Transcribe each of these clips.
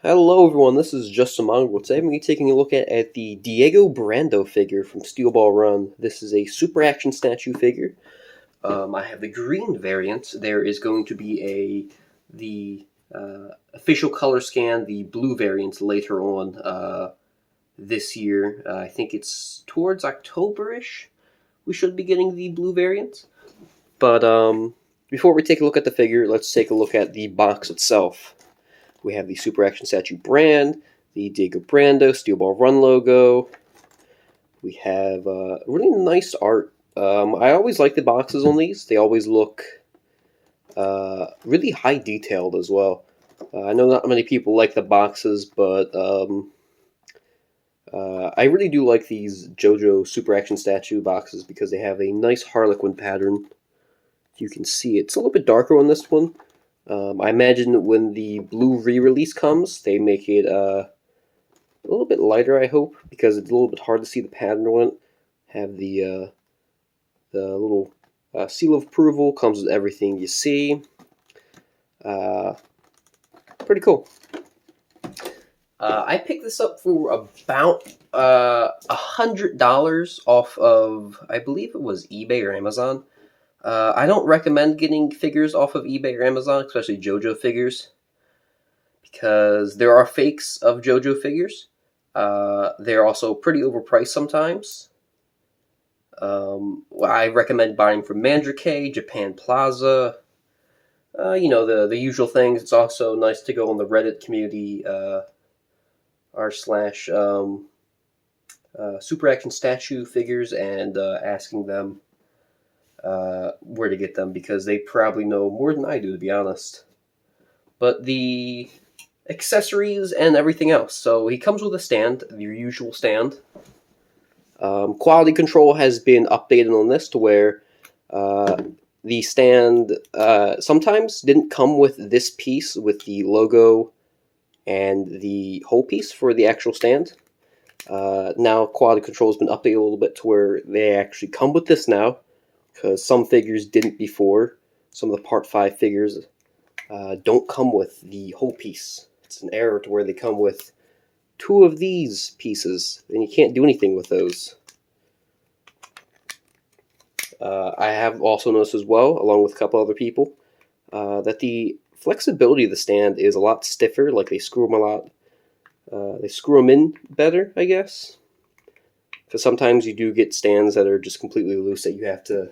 Hello everyone, this is Just a Mongrel. Today I'm going to be taking a look at the Diego Brando figure from Steel Ball Run. This is a Super Action Statue figure. I have the green variant. There is going to be the official color scan, the blue variant later on this year. I think it's towards October-ish. We should be getting the blue variant. But before we take a look at the figure, let's take a look at the box itself. We have the Super Action Statue brand, the Diego Brando Steel Ball Run logo. We have really nice art. I always like the boxes on these. They always look really high detailed as well. I know not many people like the boxes, but I really do like these JoJo Super Action Statue boxes because they have a nice Harlequin pattern. If you can see it, it's a little bit darker on this one. I imagine when the blue re-release comes, they make it a little bit lighter, I hope, because it's a little bit hard to see the pattern on it. Have the little seal of approval, comes with everything you see. Pretty cool. I picked this up for about $100 off of, I believe it was eBay or Amazon. I don't recommend getting figures off of eBay or Amazon, especially JoJo figures, because there are fakes of JoJo figures. They're also pretty overpriced sometimes. I recommend buying from Mandrake, Japan Plaza, the usual things. It's also nice to go on the Reddit community, r// Super Action Statue figures, and asking them where to get them, because they probably know more than I do, to be honest. But the accessories and everything else. So he comes with a stand, your usual stand. Quality control has been updated on this to where the stand sometimes didn't come with this piece with the logo and the whole piece for the actual stand. Now quality control has been updated a little bit to where they actually come with this now, because some figures didn't before. Some of the Part 5 figures don't come with the whole piece. It's an error to where they come with two of these pieces, and you can't do anything with those. I have also noticed as well, along with a couple other people, that the flexibility of the stand is a lot stiffer. Like they screw them in better, I guess. Because sometimes you do get stands that are just completely loose that you have to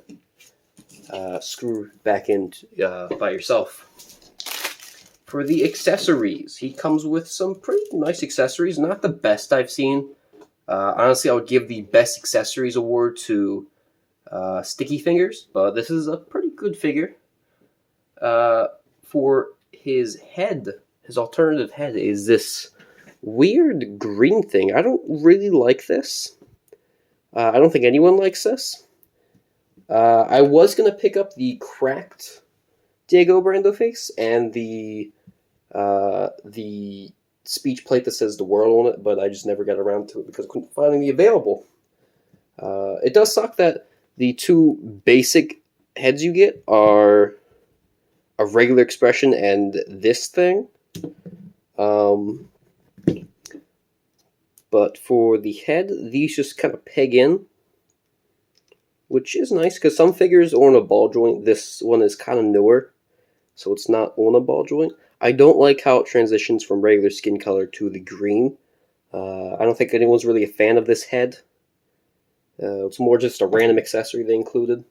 screw back in by yourself. For the accessories, he comes with some pretty nice accessories. Not the best I've seen. Honestly, I would give the best accessories award to Sticky Fingers, but this is a pretty good figure. For his head, his alternative head is this weird green thing. I don't really like this. I don't think anyone likes this. I was going to pick up the cracked Diego Brando face and the speech plate that says the world on it, but I just never got around to it because I couldn't find any available. It does suck that the two basic heads you get are a regular expression and this thing. But for the head, these just kind of peg in, which is nice because some figures are on a ball joint. This one is kind of newer, so it's not on a ball joint. I don't like how it transitions from regular skin color to the green. I don't think anyone's really a fan of this head. It's more just a random accessory they included.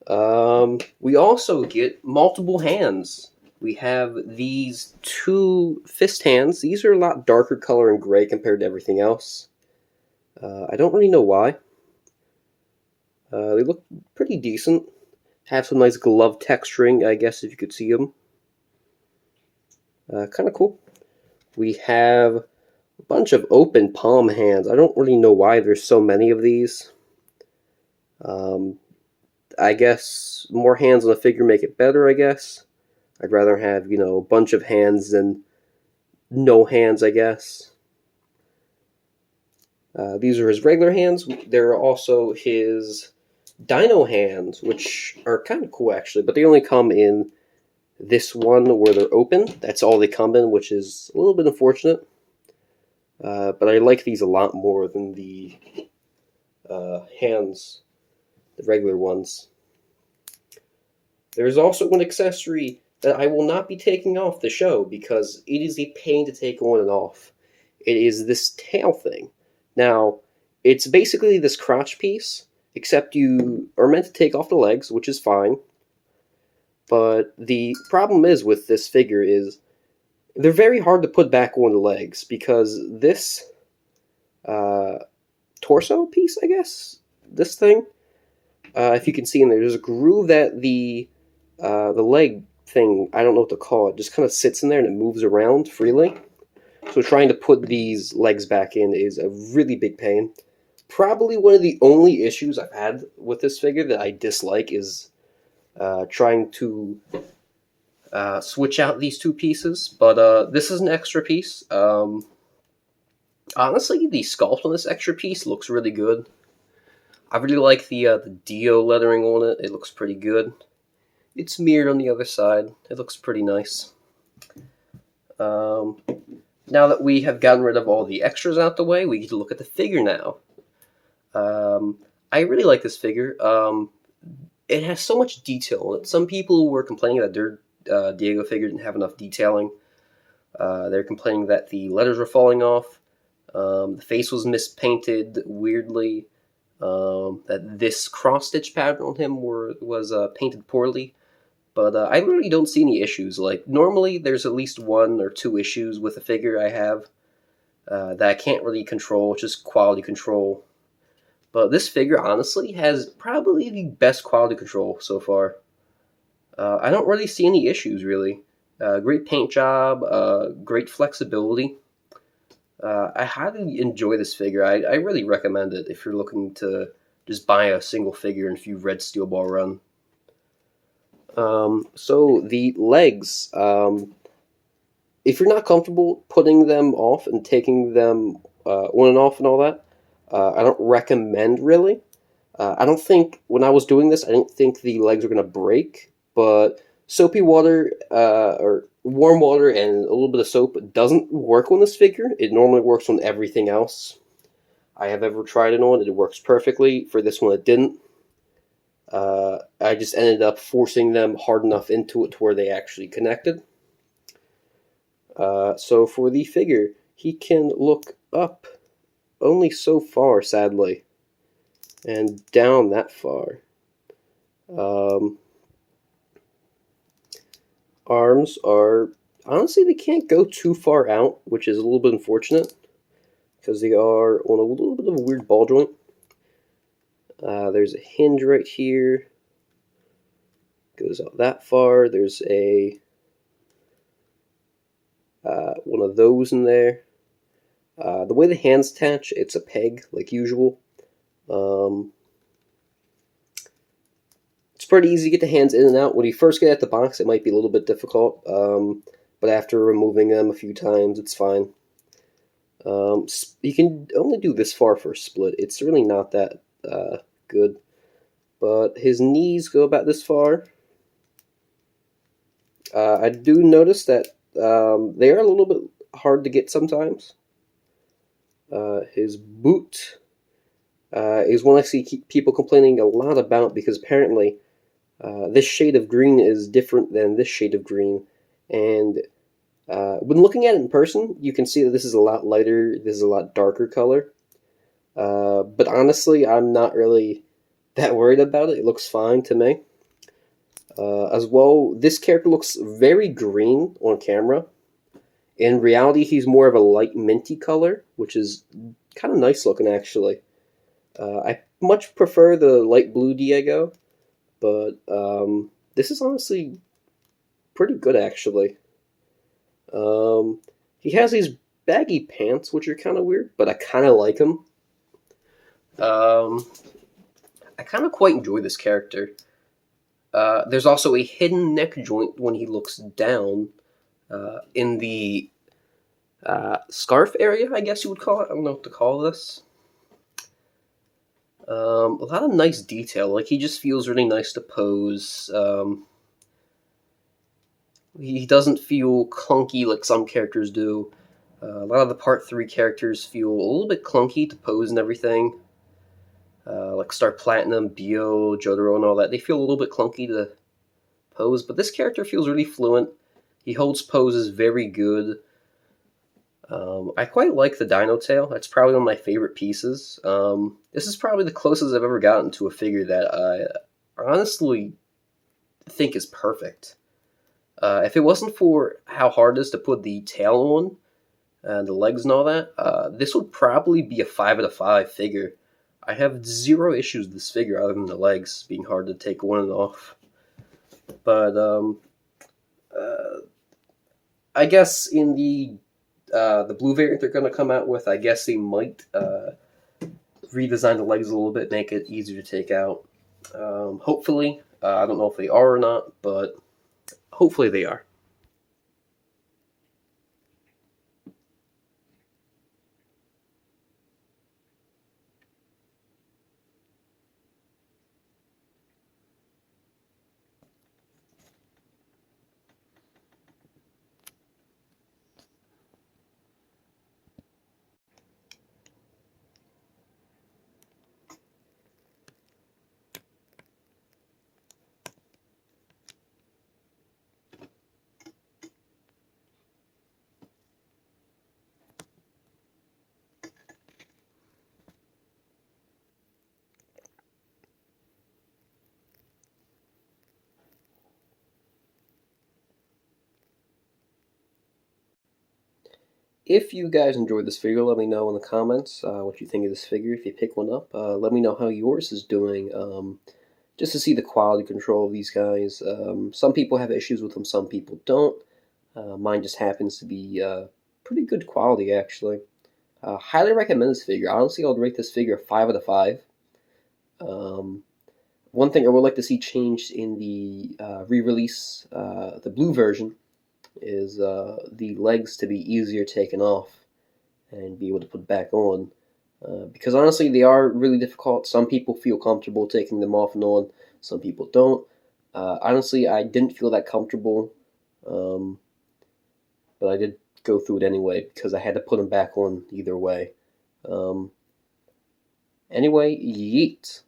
We also get multiple hands. We have these two fist hands. These are a lot darker color and gray compared to everything else. I don't really know why. They look pretty decent. Have some nice glove texturing, I guess, if you could see them. Kind of cool. We have a bunch of open palm hands. I don't really know why there's so many of these. I guess more hands on a figure make it better, I guess. I'd rather have, a bunch of hands than no hands, I guess. These are his regular hands. There are also his dino hands, which are kind of cool, actually, but they only come in this one where they're open. That's all they come in, which is a little bit unfortunate. But I like these a lot more than the hands, the regular ones. There's also an accessory that I will not be taking off the show because it is a pain to take on and off. It is this tail thing. Now, it's basically this crotch piece, except you are meant to take off the legs, which is fine. But the problem is with this figure is they're very hard to put back on the legs because this torso piece, I guess, this thing, if you can see in there, there's a groove that the leg thing, I don't know what to call it, just kind of sits in there and it moves around freely. So trying to put these legs back in is a really big pain. Probably one of the only issues I've had with this figure that I dislike is trying to switch out these two pieces. But this is an extra piece. Honestly, the sculpt on this extra piece looks really good. I really like the Dio lettering on it. It looks pretty good. It's mirrored on the other side. It looks pretty nice. Now that we have gotten rid of all the extras out the way, we get to look at the figure now. I really like this figure. It has so much detail on it. Some people were complaining that their Diego figure didn't have enough detailing. They're complaining that the letters were falling off. The face was mispainted weirdly. That this cross-stitch pattern on him was painted poorly. But I really don't see any issues. Like, normally there's at least 1 or 2 issues with a figure I have that I can't really control, which is quality control. But this figure, honestly, has probably the best quality control so far. I don't really see any issues, really. Great paint job, great flexibility. I highly enjoy this figure. I really recommend it if you're looking to just buy a single figure in a few Red Steel Ball run. So the legs, if you're not comfortable putting them off and taking them on and off and all that, I don't recommend really. I don't think, when I was doing this, I didn't think the legs were going to break, but soapy water or warm water and a little bit of soap doesn't work on this figure. It normally works on everything else I have ever tried it on. It works perfectly. For this one, it didn't. I just ended up forcing them hard enough into it to where they actually connected. So for the figure, he can look up only so far, sadly, and down that far. Arms are, honestly, they can't go too far out, which is a little bit unfortunate, because they are on a little bit of a weird ball joint. There's a hinge right here. Goes out that far. There's a one of those in there. The way the hands attach, it's a peg like usual. It's pretty easy to get the hands in and out. When you first get at the box, it might be a little bit difficult, but after removing them a few times, it's fine. You can only do this far for a split. It's really not that good. But his knees go about this far. I do notice that they are a little bit hard to get sometimes. His boot is one I see people complaining a lot about because apparently this shade of green is different than this shade of green. And when looking at it in person, you can see that this is a lot lighter, this is a lot darker color. But honestly, I'm not really that worried about it. It looks fine to me. As well, this character looks very green on camera. In reality, he's more of a light minty color, which is kind of nice looking, actually. I much prefer the light blue Diego, but this is honestly pretty good, actually. He has these baggy pants, which are kind of weird, but I kind of like them. I kind of quite enjoy this character. There's also a hidden neck joint when he looks down in the scarf area, I guess you would call it. I don't know what to call this. A lot of nice detail. Like, he just feels really nice to pose. He doesn't feel clunky like some characters do. A lot of the Part 3 characters feel a little bit clunky to pose and everything. Like Star Platinum, Bio, Jotaro, and all that. They feel a little bit clunky to pose, but this character feels really fluent. He holds poses very good. I quite like the Dino Tail. That's probably one of my favorite pieces. This is probably the closest I've ever gotten to a figure that I honestly think is perfect. If it wasn't for how hard it is to put the tail on and the legs and all that, this would probably be a 5 out of 5 figure. I have zero issues with this figure other than the legs being hard to take on and off. But I guess in the blue variant they're going to come out with, I guess they might redesign the legs a little bit, make it easier to take out. Hopefully. I don't know if they are or not, but hopefully they are. If you guys enjoyed this figure, let me know in the comments what you think of this figure. If you pick one up, let me know how yours is doing, just to see the quality control of these guys. Some people have issues with them, some people don't. Mine just happens to be pretty good quality, actually. Highly recommend this figure. Honestly, I would rate this figure a 5 out of 5. One thing I would like to see changed in the re-release, the blue version, is the legs to be easier taken off and be able to put back on. Because honestly, they are really difficult. Some people feel comfortable taking them off and on, some people don't. Honestly, I didn't feel that comfortable, but I did go through it anyway because I had to put them back on either way. Anyway, yeet.